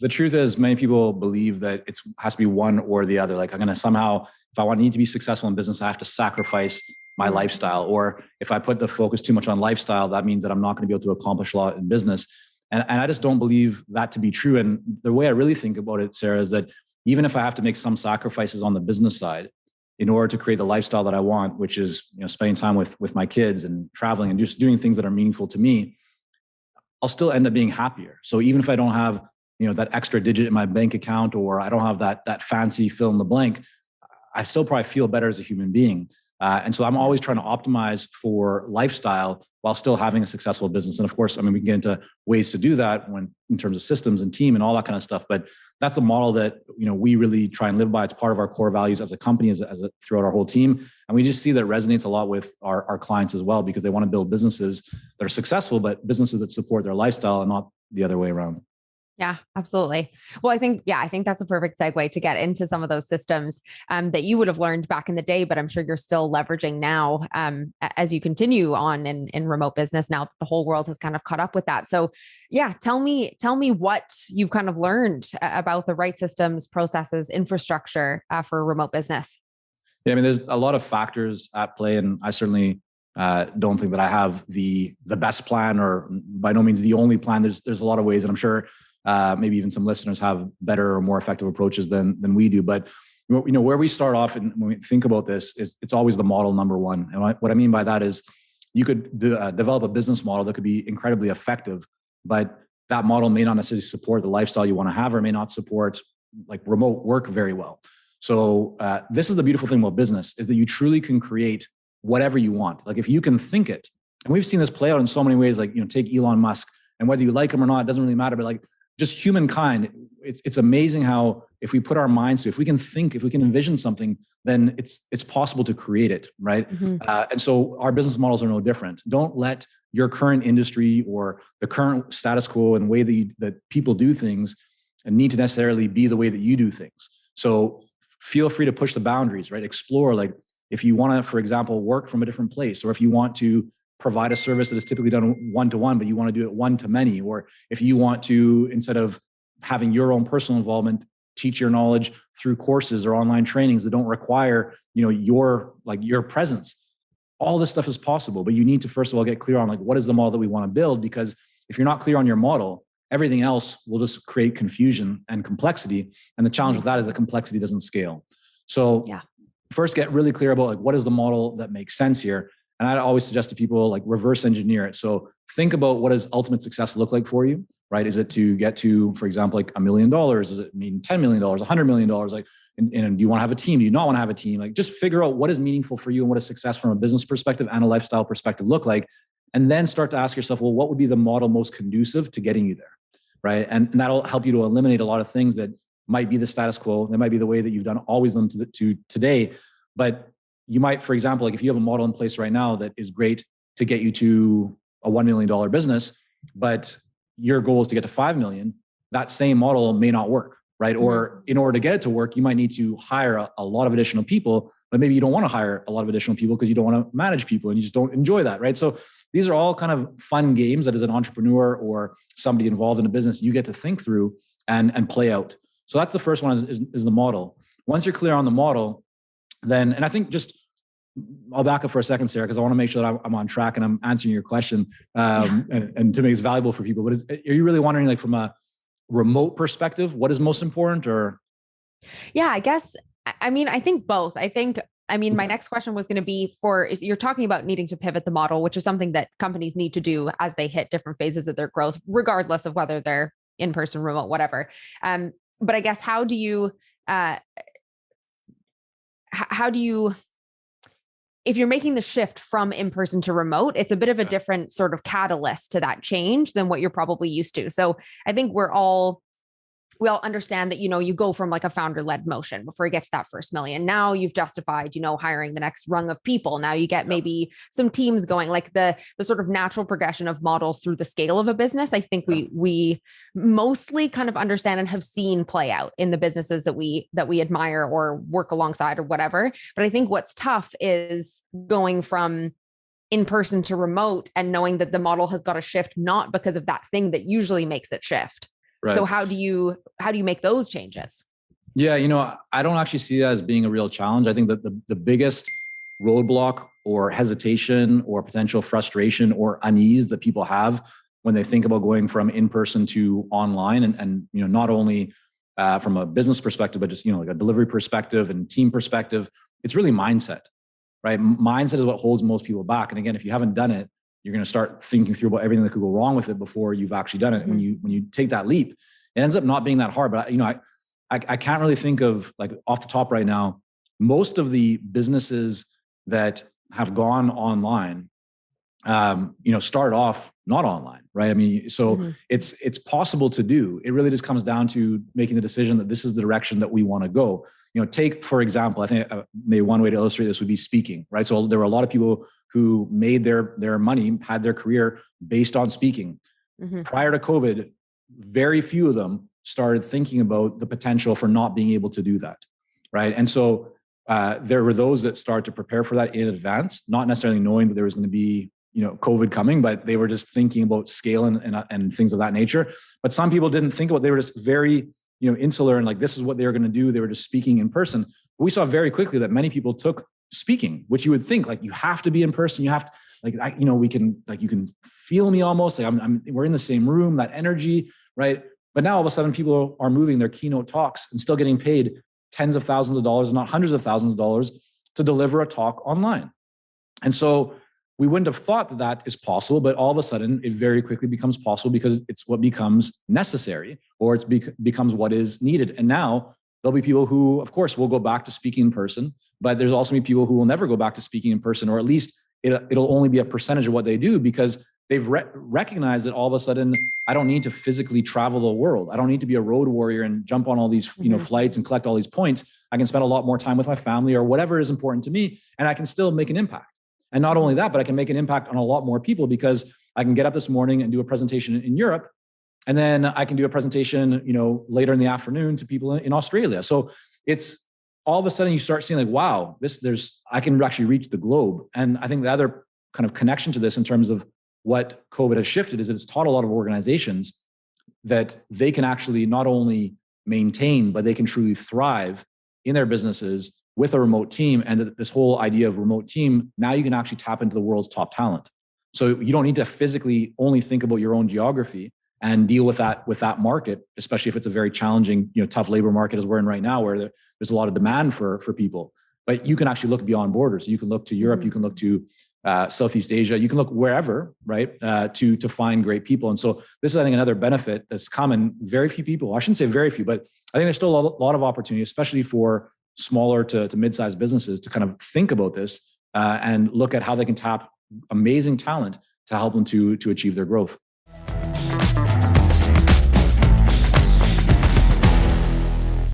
the truth is many people believe that it has to be one or the other. Like I'm going to somehow, if I need to be successful in business, I have to sacrifice my lifestyle. Or if I put the focus too much on lifestyle, that means that I'm not going to be able to accomplish a lot in business. And I just don't believe that to be true. And the way I really think about it, Sarah, is that even if I have to make some sacrifices on the business side in order to create the lifestyle that I want, which is, spending time with my kids and traveling and just doing things that are meaningful to me, I'll still end up being happier. So even if I don't have, that extra digit in my bank account, or I don't have that fancy fill in the blank, I still probably feel better as a human being. And so I'm always trying to optimize for lifestyle while still having a successful business. And of course, we can get into ways to do that in terms of systems and team and all that kind of stuff. But that's a model that, we really try and live by. It's part of our core values as a company, throughout our whole team. And we just see that resonates a lot with our clients as well, because they want to build businesses that are successful, but businesses that support their lifestyle and not the other way around. Yeah, absolutely. Well, I think that's a perfect segue to get into some of those systems that you would have learned back in the day, but I'm sure you're still leveraging now as you continue on in remote business now that the whole world has kind of caught up with that. So yeah, tell me what you've kind of learned about the right systems, processes, infrastructure for remote business. Yeah, there's a lot of factors at play, and I certainly don't think that I have the best plan, or by no means the only plan. There's a lot of ways, and I'm sure maybe even some listeners have better or more effective approaches than we do. But where we start off, and when we think about this, is it's always the model number one. And what I mean by that is you could develop a business model that could be incredibly effective, but that model may not necessarily support the lifestyle you want to have, or may not support like remote work very well. So this is the beautiful thing about business, is that you truly can create whatever you want. Like if you can think it, and we've seen this play out in so many ways, like, take Elon Musk, and whether you like him or not, it doesn't really matter, but like just humankind, it's amazing how if we put our minds to, if we can envision something, then it's possible to create it, right? Mm-hmm. And so our business models are no different. Don't let your current industry or the current status quo and way that people do things and need to necessarily be the way that you do things. So feel free to push the boundaries, right? Explore, like if you want to, for example, work from a different place, or if you want to provide a service that is typically done one-to-one, but you want to do it one-to-many, or if you want to, instead of having your own personal involvement, teach your knowledge through courses or online trainings that don't require, your presence. All this stuff is possible, but you need to first of all get clear on like, what is the model that we want to build? Because if you're not clear on your model, everything else will just create confusion and complexity. And the challenge with that is that complexity doesn't scale. So first get really clear about like, what is the model that makes sense here? And I always suggest to people like reverse engineer it. So think about, what does ultimate success look like for you, right? Is it to get to, for example, like $1 million? Does it mean $10 million, $100 million? Like, and do you want to have a team? Do you not want to have a team? Like just figure out what is meaningful for you and what does success from a business perspective and a lifestyle perspective look like. And then start to ask yourself, well, what would be the model most conducive to getting you there, right? And that'll help you to eliminate a lot of things that might be the status quo. That might be the way that you've always done to today. But you might, for example, like if you have a model in place right now that is great to get you to a $1 million business, but your goal is to get to 5 million, that same model may not work, right? Mm-hmm. Or in order to get it to work, you might need to hire a lot of additional people, but maybe you don't want to hire a lot of additional people because you don't want to manage people and you just don't enjoy that, right? So these are all kind of fun games that as an entrepreneur or somebody involved in a business, you get to think through and play out. So that's the first one is the model. Once you're clear on the model, then, and I think I'll back up for a second, Sarah, because I want to make sure that I'm on track and I'm answering your question and to make it valuable for people. But are you really wondering, like from a remote perspective, what is most important, or? Yeah, I guess, I think both. My next question was going to be you're talking about needing to pivot the model, which is something that companies need to do as they hit different phases of their growth, regardless of whether they're in-person, remote, whatever. But I guess how do you, if you're making the shift from in-person to remote, it's a bit of a different sort of catalyst to that change than what you're probably used to. So I think we all understand that, you go from like a founder-led motion before you get to that first million. Now you've justified, hiring the next rung of people. Now you get maybe some teams going, like the sort of natural progression of models through the scale of a business. I think we mostly kind of understand and have seen play out in the businesses that we admire or work alongside or whatever. But I think what's tough is going from in-person to remote and knowing that the model has got to shift, not because of that thing that usually makes it shift. So Right. how do you make those changes? Yeah, I don't actually see that as being a real challenge. I think that the biggest roadblock or hesitation or potential frustration or unease that people have when they think about going from in person to online, and not only from a business perspective, but just like a delivery perspective and team perspective, it's really mindset, right? Mindset is what holds most people back. And again, if you haven't done it, you're going to start thinking through about everything that could go wrong with it before you've actually done it. Mm-hmm. When you take that leap, it ends up not being that hard. But I can't really think of, like, off the top right now, most of the businesses that have gone online, started off not online, right? I mean, so Mm-hmm. it's possible to do. It really just comes down to making the decision that this is the direction that we want to go. Take, for example, I think maybe one way to illustrate this would be speaking, right? So there were a lot of people who made their money, had their career based on speaking. Mm-hmm. Prior to COVID, very few of them started thinking about the potential for not being able to do that, right? And so there were those that started to prepare for that in advance, not necessarily knowing that there was going to be COVID coming, but they were just thinking about scale and things of that nature. But some people didn't think about, they were just very insular, and like, this is what they were going to do. They were just speaking in person. But we saw very quickly that many people took speaking, which you would think, like, you have to be in person. You have to, we can, like, you can feel me almost, like we're in the same room, that energy, right? But now all of a sudden people are moving their keynote talks and still getting paid tens of thousands of dollars, not hundreds of thousands of dollars, to deliver a talk online. And so we wouldn't have thought that that is possible, but all of a sudden it very quickly becomes possible because it's what becomes necessary, or it becomes what is needed. And now there'll be people who, of course, will go back to speaking in person, but there's also people who will never go back to speaking in person, or at least it'll only be a percentage of what they do, because they've recognized that all of a sudden, I don't need to physically travel the world. I don't need to be a road warrior and jump on all these flights and collect all these points. I can spend a lot more time with my family or whatever is important to me, and I can still make an impact. And not only that, but I can make an impact on a lot more people, because I can get up this morning and do a presentation in Europe, and then I can do a presentation, later in the afternoon to people in Australia. So it's all of a sudden you start seeing, like, wow, I can actually reach the globe. And I think the other kind of connection to this in terms of what COVID has shifted is it's taught a lot of organizations that they can actually not only maintain, but they can truly thrive in their businesses with a remote team. And that this whole idea of remote team, now you can actually tap into the world's top talent. So you don't need to physically only think about your own geography and deal with that market, especially if it's a very challenging, tough labor market as we're in right now, where there's a lot of demand for people. But you can actually look beyond borders. You can look to Europe, you can look to Southeast Asia, you can look wherever, right, to find great people. And so this is, I think, another benefit that's common. Very few people, I shouldn't say very few, but I think there's still a lot of opportunity, especially for smaller to mid-sized businesses, to kind of think about this and look at how they can tap amazing talent to help them to achieve their growth.